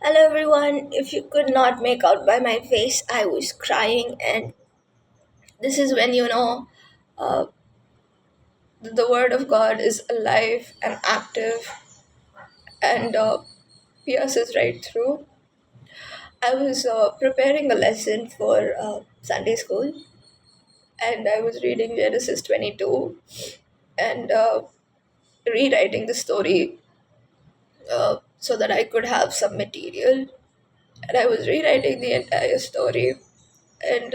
Hello everyone. If you could not make out by my face, I was crying, and this is when uh, the Word of God is alive and active and pierces right through. I was preparing a lesson for Sunday school, and I was reading Genesis 22 and rewriting the story so that I could have some material. And I was rewriting the entire story, and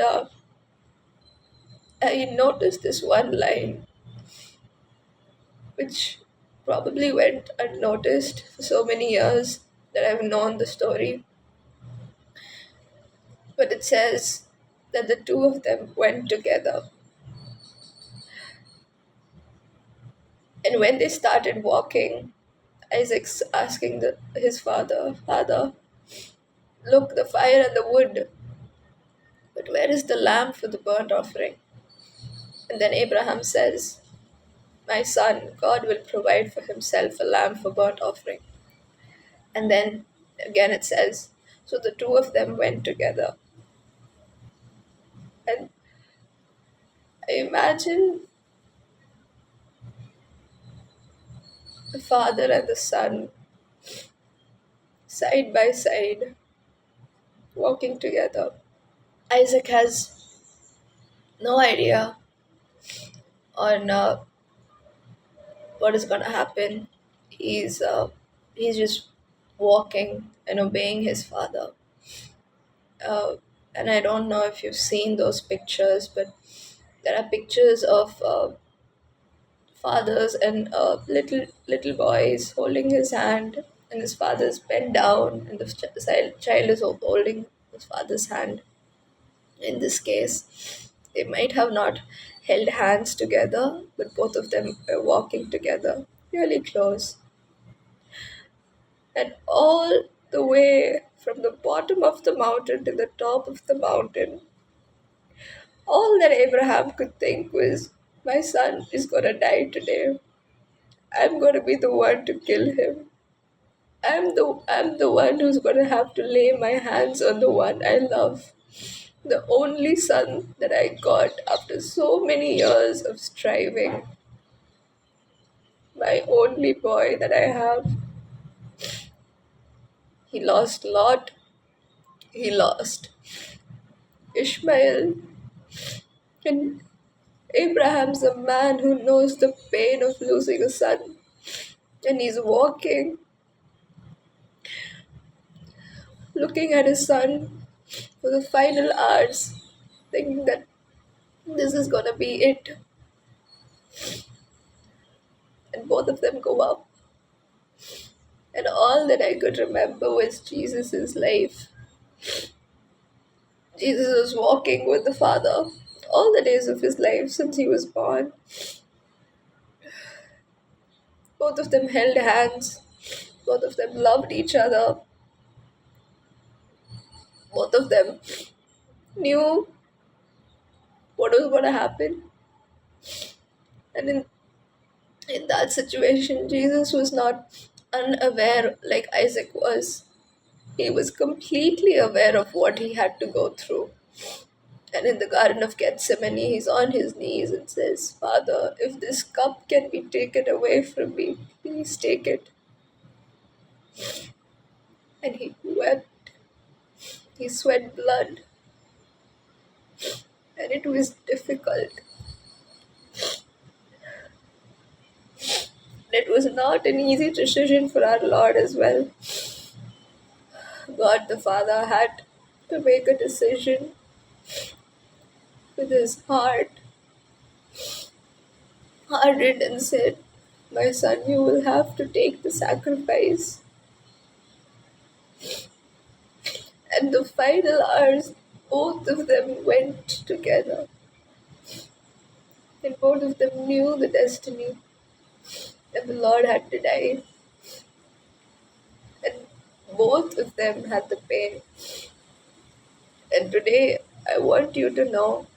I noticed this one line which probably went unnoticed for so many years that I've known the story. But it says that the two of them went together. And when they started walking, Isaac's asking his father, Father, look, the fire and the wood, but where is the lamb for the burnt offering? And then Abraham says, My son, God will provide for himself a lamb for burnt offering. And then again it says, So the two of them went together. And I imagine the father and the son side by side walking together. Isaac has no idea on what is going to happen. He's just walking and obeying his father. Uh, and I don't know if you've seen those pictures, but there are pictures of fathers and little boys holding his hand, and his father's bent down, and the child is holding his father's hand. In this case, they might have not held hands together, but both of them were walking together, really close. And all the way from the bottom of the mountain to the top of the mountain, all that Abraham could think was, my son is going to die today. I'm going to be the one to kill him. I'm the one who's going to have to lay my hands on the one I love. The only son that I got after so many years of striving. My only boy that I have. He lost Lot. He lost Ishmael. And Abraham's a man who knows the pain of losing a son. And he's walking, looking at his son for the final hours, thinking that this is gonna be it. And both of them go up. And all that I could remember was Jesus' life. Jesus was walking with the Father all the days of his life since he was born. Both of them held hands. Both of them loved each other. Both of them knew what was going to happen. And in that situation, Jesus was not unaware like Isaac was. He was completely aware of what he had to go through. And in the Garden of Gethsemane, he's on his knees and says, Father, if this cup can be taken away from me, please take it. And he wept. He sweat blood. And it was difficult. It was not an easy decision for our Lord as well. God the Father had to make a decision with his heart hardened and said, My son, you will have to take the sacrifice. And the final hours, both of them went together. And both of them knew the destiny that the Lord had to die. And both of them had the pain. And today, I want you to know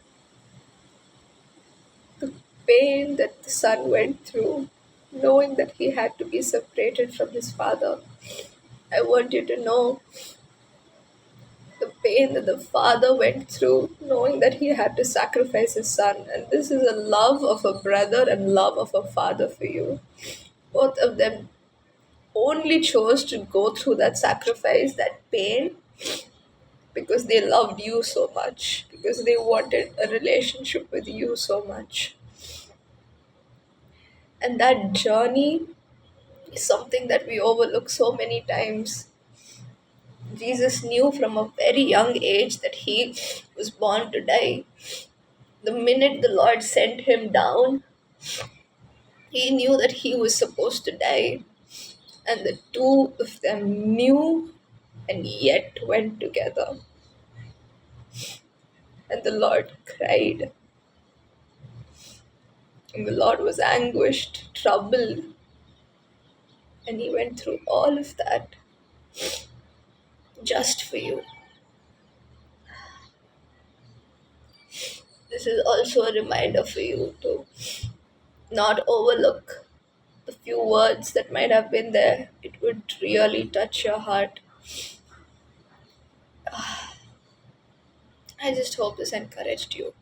the pain that the son went through, knowing that he had to be separated from his father, I want you to know the pain that the father went through knowing that he had to sacrifice his son. And this is a love of a brother and love of a father for you. Both of them only chose to go through that sacrifice, that pain, because they loved you so much, because they wanted a relationship with you so much. And that journey is something that we overlook so many times. Jesus knew from a very young age that he was born to die. The minute the Lord sent him down, he knew that he was supposed to die. And the two of them knew and yet went together. And the Lord cried. And the Lord was anguished, troubled. And he went through all of that just for you. This is also a reminder for you to not overlook the few words that might have been there. It would really touch your heart. I just hope this encouraged you.